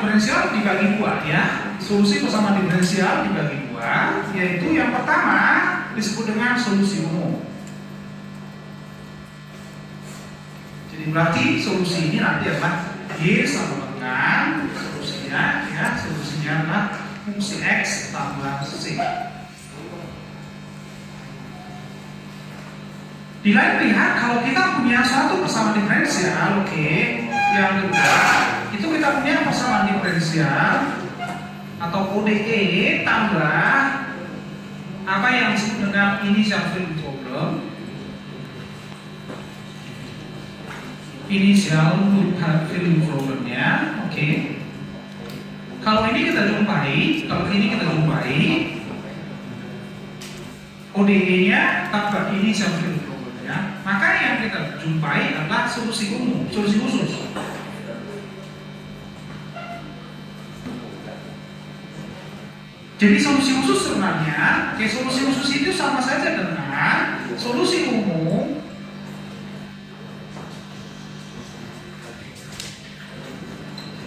diferensial dibagi dua ya. Solusi persamaan diferensial dibagi dua, yaitu yang pertama disebut dengan solusi umum. Jadi berarti solusi ini nanti adalah Y sama dengan solusinya ya, solusinya adalah fungsi X tambah C. Di lain pihak, kalau kita punya suatu persamaan diferensial, oke, yang kedua itu kita punya persamaan diferensial atau ODE tambah apa yang disebut dengan initial value problem. Initial value problemnya, oke. Kalau ini kita jumpai, ODE-nya tambah initial value problemnya, maka yang kita jumpai adalah solusi umum, solusi khusus. Jadi solusi khusus sebenarnya, solusi khusus itu sama saja dengan solusi umum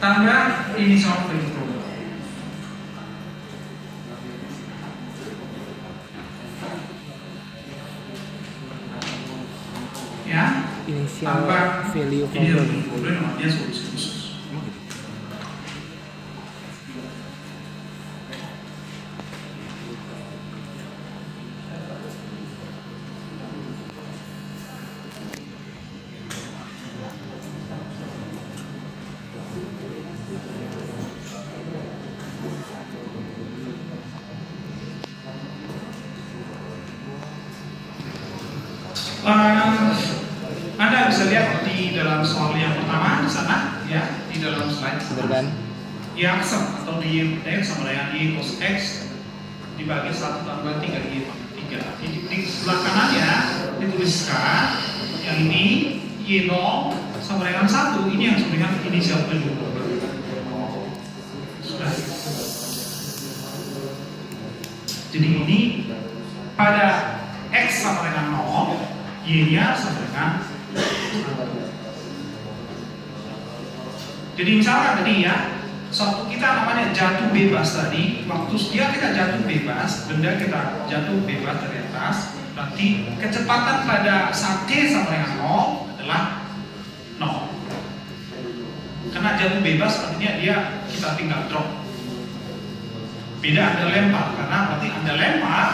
tambah initial value problem. Ya, initial value problem namanya solusi khusus. Anda bisa lihat di dalam soal yang pertama di sana, ya, di dalam slide. Y aksem atau Y sama dengan Y cos X dibagi 1 tambah 3Y tambah 3. Di sebelah kanannya dituliskan yang ini Y0 sama dengan 1. Ini yang disebut dengan initial value problem. Sudah. Jadi ini pada X sama dengan 0, Y-nya sama dengan 1. Jadi misalkan tadi ya, suatu kita namanya jatuh bebas tadi, waktu kita jatuh bebas, benda kita jatuh bebas dari atas, berarti kecepatan pada saat T sama dengan 0 adalah 0. Karena jatuh bebas artinya kita tinggal drop. Beda Anda lempar, karena berarti Anda lempar,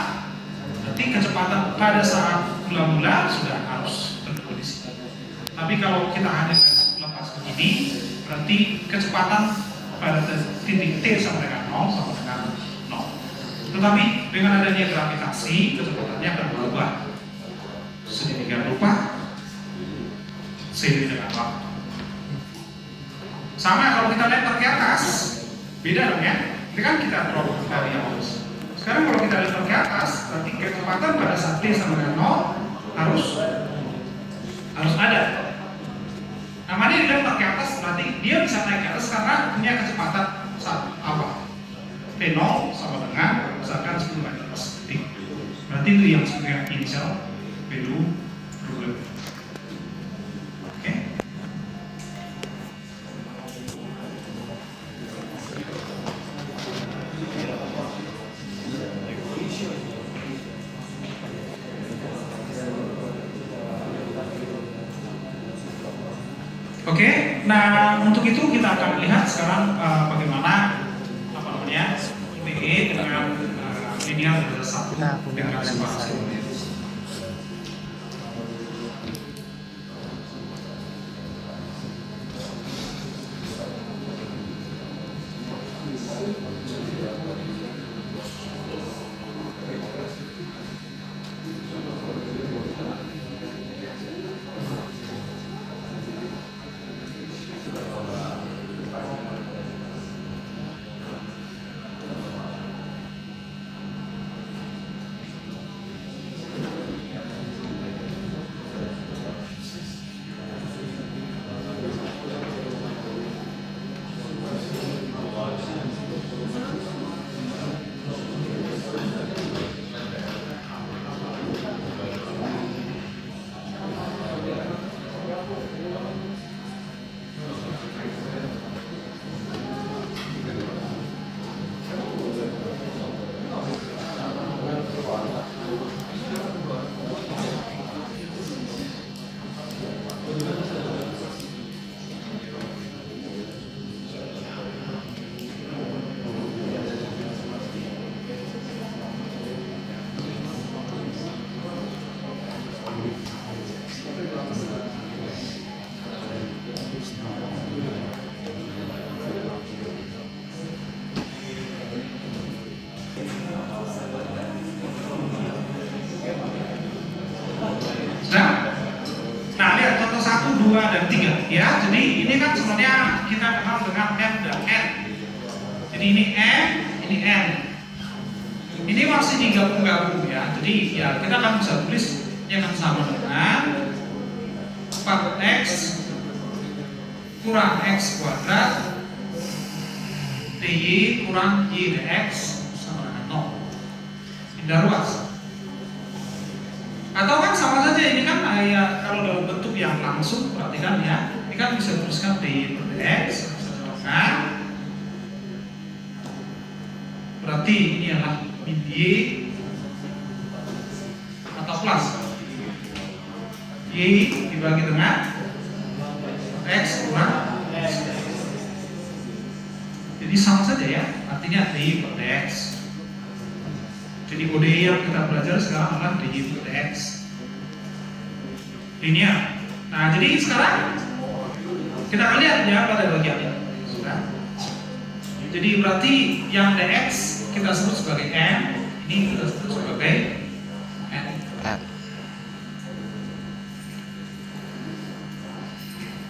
berarti kecepatan pada saat mula-mula sudah harus berkondisi. Tapi kalau kita hanya lepas begini, berarti kecepatan pada titik T sama dengan 0 sama dengan 0. Tetapi dengan adanya gravitasi, kecepatannya akan berubah sedemikian rupa seiring dengan waktu. Sama kalau kita lempar ke atas, beda dong ya. Ini kan kita drop dari atas. Sekarang kalau kita lempar ke atas, berarti kecepatan pada saat T sama dengan 0 harus ada. Namanya dilempar ke atas, berarti dia bisa naik ke atas karena punya kecepatan apa? P0 sama dengan misalkan 10 meter per detik. Berarti itu yang sebenarnya initial value problem. Oke? Oke, nah untuk itu kita akan lihat sekarang bagaimana PE dengan linear berdasar dengan separasi. ya. Jadi ini kan sebenarnya kita kenal dengan M dan N. Jadi ini M, ini N. Ini masih digabung-gabung ya. Jadi ya kita akan bisa tulis yang akan sama dengan 4x kurang x kuadrat dy kurang y dx sama dengan 0. Indah ruas. Atau kan sama saja ini kan ya, kalau dalam bentuk yang langsung perhatikan ya, ini kan bisa tuliskan dy per dx kan? Berarti ini adalah min y atau plus y dibagi dengan x kurang x. Jadi sama saja ya, artinya dy per dx. Jadi kode yang kita belajar sekarang adalah dy per dx linear. Nah, jadi sekarang kita akan lihat ya pada bagian ini. Sudah. Jadi berarti yang dx kita sebut sebagai n, ini kita sebut sebagai n.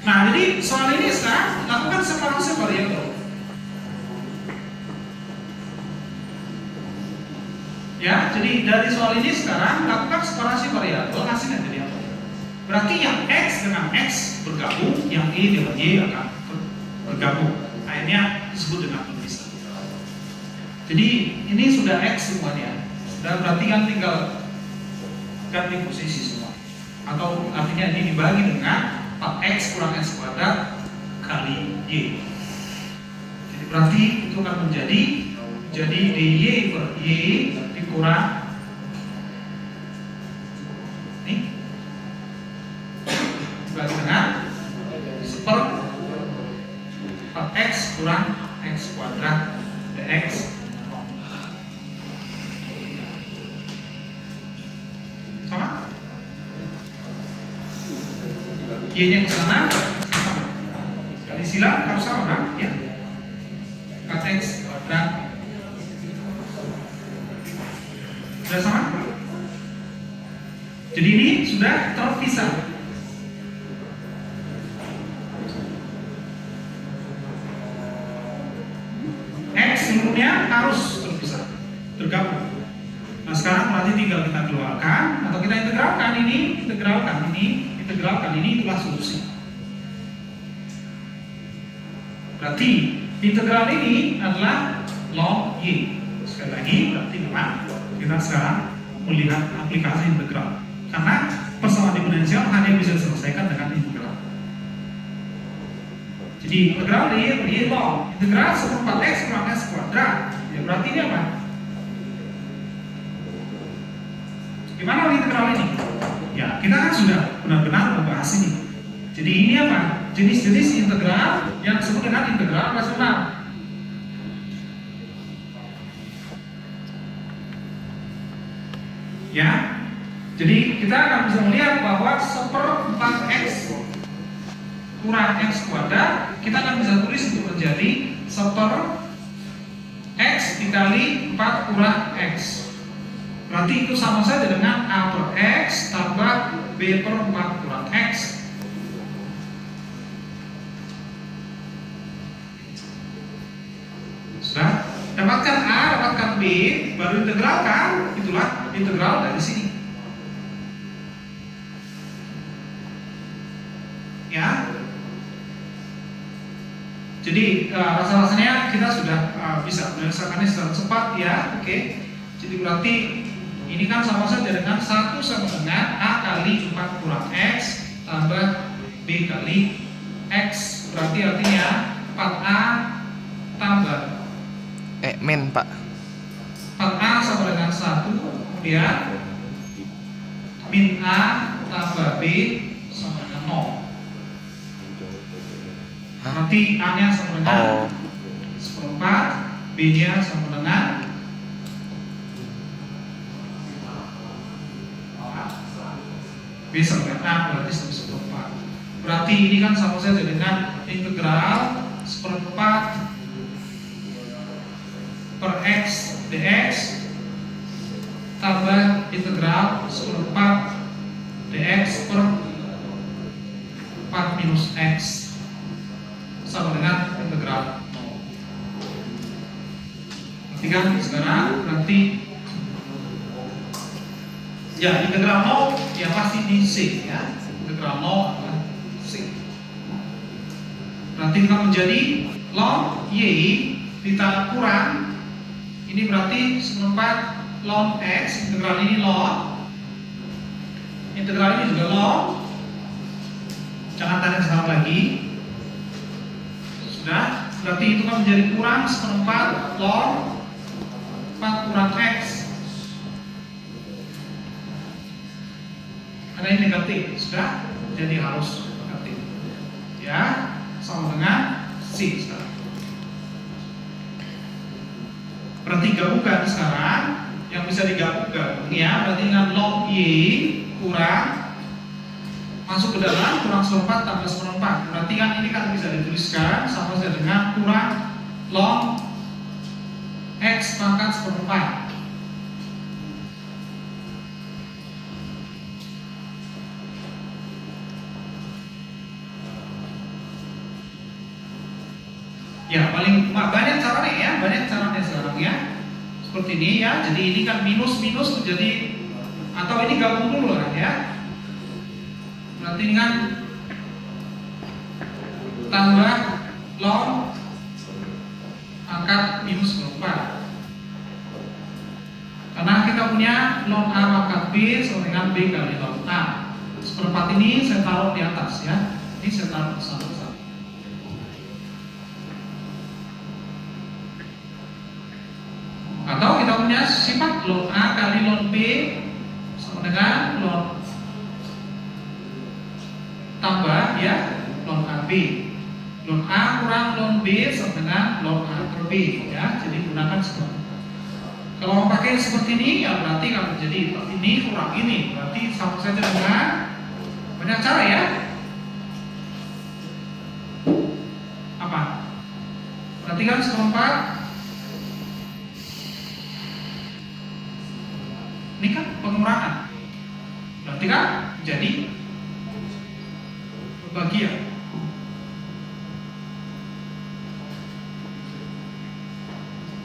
Nah, jadi soal ini sekarang lakukan separasi variabel. Ya, jadi dari soal ini sekarang lakukan separasi variabel, hasilnya jadi apa? Berarti yang x dengan x bergabung, yang y dengan y akan bergabung. Akhirnya disebut dengan pemisah. Jadi ini sudah x semuanya. Sudah berarti kan tinggal ganti posisi semua. Atau artinya ini dibagi dengan 4x kurang x kuadrat kali y. Jadi berarti itu akan menjadi dy per y dikurang ini dibagi dengan seper 4x kurang x kuadrat dx. Sama? Y-nya ke sana sama. Kali silang harus sama kan? Ya. 4x kuadrat. Sudah sama? Jadi ini sudah terpisah. X seluruhnya harus terpisah, tergabung. Nah sekarang berarti tinggal kita keluarkan atau kita integralkan ini, itulah solusi. Berarti integral ini adalah log y. Sekali lagi berarti memang kita sekarang melihat aplikasi integral. Karena persamaan diferensial hanya bisa diselesaikan dengan integral. Jadi integral y per y log integral seperempat x kurang x kuadrat. Ya berarti ini apa? Gimana integral ini? Ya kita kan sudah benar-benar membahas ini. Jadi ini apa? Jenis-jenis integral yang disebut dengan integral rasional. Ya, jadi kita akan bisa melihat bahwa seperempat x kurang x kuadrat kita akan bisa tulis itu menjadi seper x dikali 4 kurang x. Berarti itu sama saja dengan a per x tambah b per 4 kurang x. Sudah? Dapatkan a, dapatkan b, baru integralkan, itulah integral dari sini. Ya. Jadi rasa-rasanya kita sudah bisa menyelesaikannya secara cepat ya. Oke. Jadi berarti ini kan sama saja dengan 1 sama dengan a kali 4 kurang x tambah b kali x. Berarti artinya 4a tambah men Pak. 4a sama dengan 1, kemudian min a tambah b sama dengan 0. Berarti a nya sama dengan seperempat, b nya sama dengan b sama dengan a, berarti 1/4. Berarti ini kan sama saja dengan integral seperempat per x dx tambah integral seperempat dx per 4 min minus X sama dengan integral 0. Perhatikan sekarang nanti ya integral 0 ya pasti di C ya. Integral 0 adalah C. Berarti akan menjadi ln Y ditambah kurang ini berarti 1/4 ln X, integral ini ln, integral ini juga ln. Jangan tanya sekarang lagi. Sudah, berarti itu kan menjadi kurang 1/4 ln 4 kurang X. Karena ini negatif, sudah, jadi harus negatif. Ya, sama dengan C sekarang. Berarti gabungkan sekarang yang bisa digabungkan ya, berarti dengan ln Y kurang masuk ke dalam kurang 1/4 tambah 1/4. Berarti kan ini kan bisa dituliskan sama saja dengan kurang ln X pangkat 1/4. Ya, paling banyak caranya ya, banyak caranya sekarang ya. Seperti ini ya. Jadi ini kan minus menjadi atau ini gabung dulu kan ya. Berarti dengan tambah ln angkat minus 1/4. Karena kita punya ln A pangkat B sama dengan B kali ln A. 1/4 ini saya taruh di atas ya. Ini saya taruh bersama. Atau kita punya sifat ln A kali ln B sama dengan ln tambah ya ln AB. Ln A kurang ln B sama dengan ln A per B ya. Jadi gunakan seperti itu. Kalau mau pakai seperti ini ya berarti kalau jadi ini kurang ini berarti sama saja dengan banyak cara ya. Apa? Perhatikan 1/4. Ini kan pengurangan, berarti kan jadi bagian.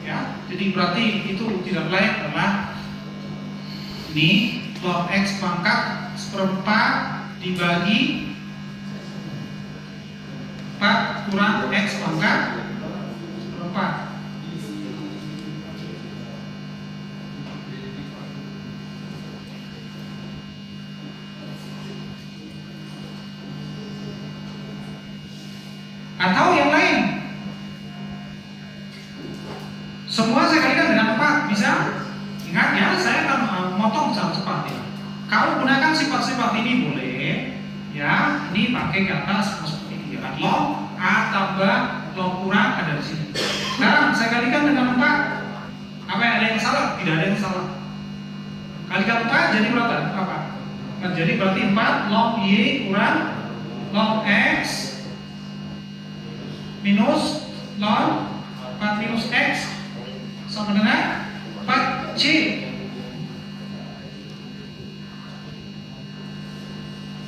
Ya, jadi berarti itu tidak lain adalah ini ln X pangkat 1/4 dibagi 4 kurang X pangkat 1/4. Atau yang lain, semua saya kalikan dengan 4 bisa. Ingat ya, saya akan memotong secara cepat ya. Kalau gunakan sifat-sifat ini boleh ya. Ini pakai kata seperti ini ya. Ln A tambah ln kurang ada di sini. Sekarang saya kalikan dengan 4. Apa yang ada yang salah? Tidak ada yang salah. Kalikan 4 jadi berapa? Apa? Jadi berarti 4 ln Y kurang ln X minus ln 4 minus X sama dengan 4C.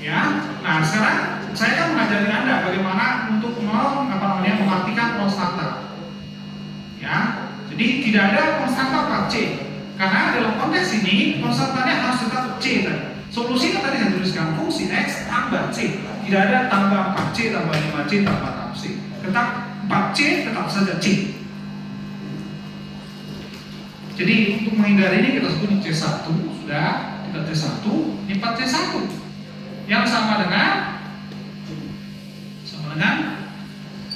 Ya, nah sekarang saya akan mengajari Anda bagaimana untuk mengartikan konstanta. Ya, jadi tidak ada konstanta 4C karena dalam konteks ini konstantanya harus tetap C tadi. Solusinya tadi saya tuliskan fungsi X tambah C. Tidak ada tambah 4C tambah 5C tambah 6C. Tetap 4C tetap saja C. Jadi untuk menghindari ini kita sebut C1 sudah, kita C1, ini 4C1 yang sama dengan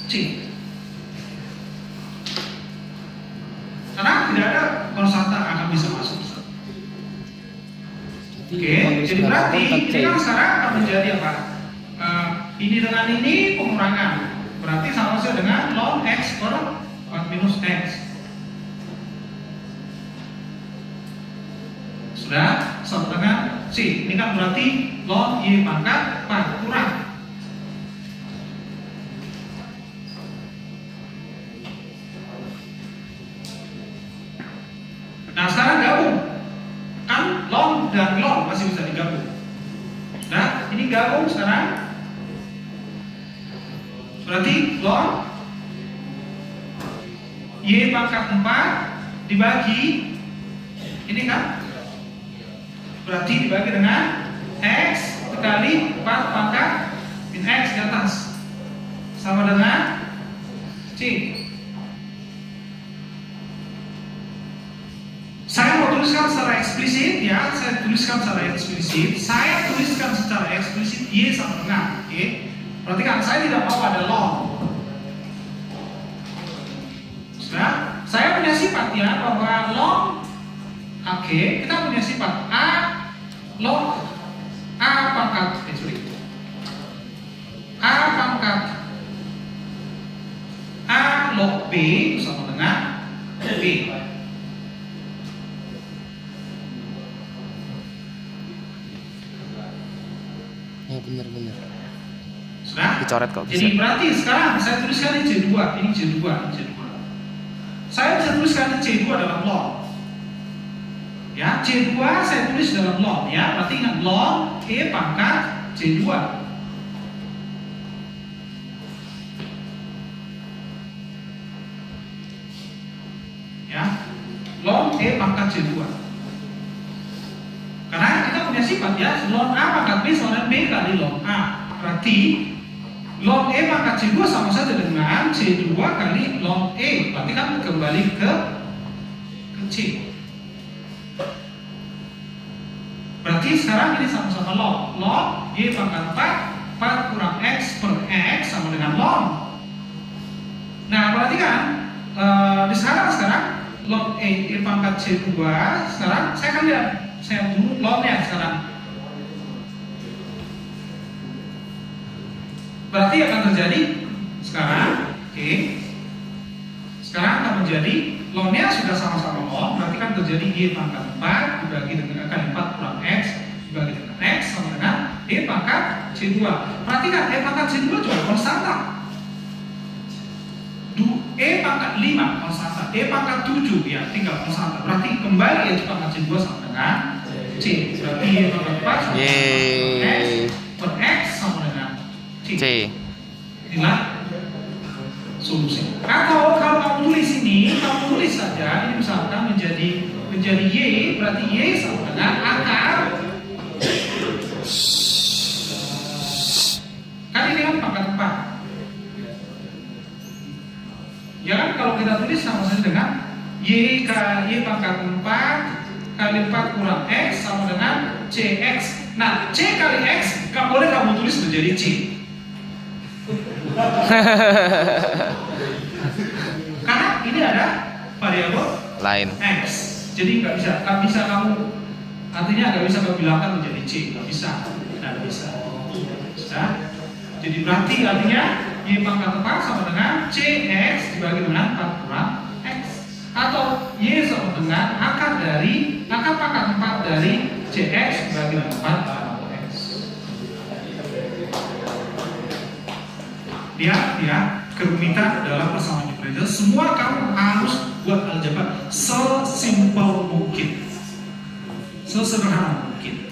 C. Karena tidak ada konstanta akan bisa masuk. Oke, jadi berarti ini kan sekarang akan menjadi apa? Ini dengan ini pengurangan. Berarti sama saja dengan ln X per 4 minus X. Sudah, sama dengan C. Ini kan berarti ln Y pangkat 4 kurang. Nah sekarang gabung. Kan ln dan ln masih bisa digabung. Nah ini gabung sekarang. Berarti log Y pangkat 4 dibagi ini kan? Berarti dibagi dengan X dikali 4 pangkat min X di atas sama dengan C. Saya mau tuliskan secara eksplisit ya, saya tuliskan secara eksplisit Y sama dengan, oke? Perhatikan, saya tidak mau ada log. Sudah, saya punya sifat ya bahwa log, oke, kita punya sifat A log A pangkat, A pangkat A log B sama dengan B. Ya bener. Sudah? Dicoret kok bisa. Jadi berarti sekarang saya tuliskan ini C2, ini C2. Saya bisa tuliskan C2 dalam log. Ya, C2 saya tulis dalam log ya. Berarti ingat log E pangkat C2. Ya. Log E pangkat C2. Karena kita punya sifat ya, log A pangkat B sama dengan B kali log A. Berarti log E pangkat C2 sama saja dengan C2 kali log E. Berarti kan kembali ke C. Berarti sekarang ini sama-sama log. Log Y pangkat 4 kurang X per X sama dengan log. Nah, perhatikan di sekarang log E pangkat C2. Sekarang saya akan lihat, saya dulu lognya sekarang. Berarti akan terjadi sekarang, oke. Sekarang akan menjadi lognya sudah sama-sama log, berarti kan terjadi Y pangkat 4 dibagi dengan kali 4 kurang X dibagi dengan X sama dengan E pangkat C2. Perhatikan E pangkat C2 juga konstanta. E pangkat 5 konstanta, E pangkat 7 ya tinggal konstanta. Berarti kembali E pangkat C2 sama dengan C. Berarti E pangkat 4 sama dengan X per X sama dengan C. Inilah solusi. Atau kalau kamu tulis ini, kamu tulis saja ini misalkan menjadi Y, berarti Y sama dengan akar. Kan ini kan pangkat 4. Ya kan kalau kita tulis sama saja dengan Y pangkat 4 kali 4 kurang X sama dengan CX. Nah, C kali X gak boleh kamu tulis menjadi C. Karena ini ada variabel Lain. X. Jadi nggak bisa kamu, artinya nggak bisa kamu bilangkan menjadi C, nggak bisa. Sudah. Jadi berarti artinya Y pangkat 4 sama dengan CX dibagi dengan 4 kurang X, atau Y sama dengan akar pangkat 4 dari CX dibagi dengan 4 kurang X. Lihat ya, kerumitan dalam persamaan diferensial. Semua kamu harus buat aljabar sesimpel mungkin, sesederhana mungkin.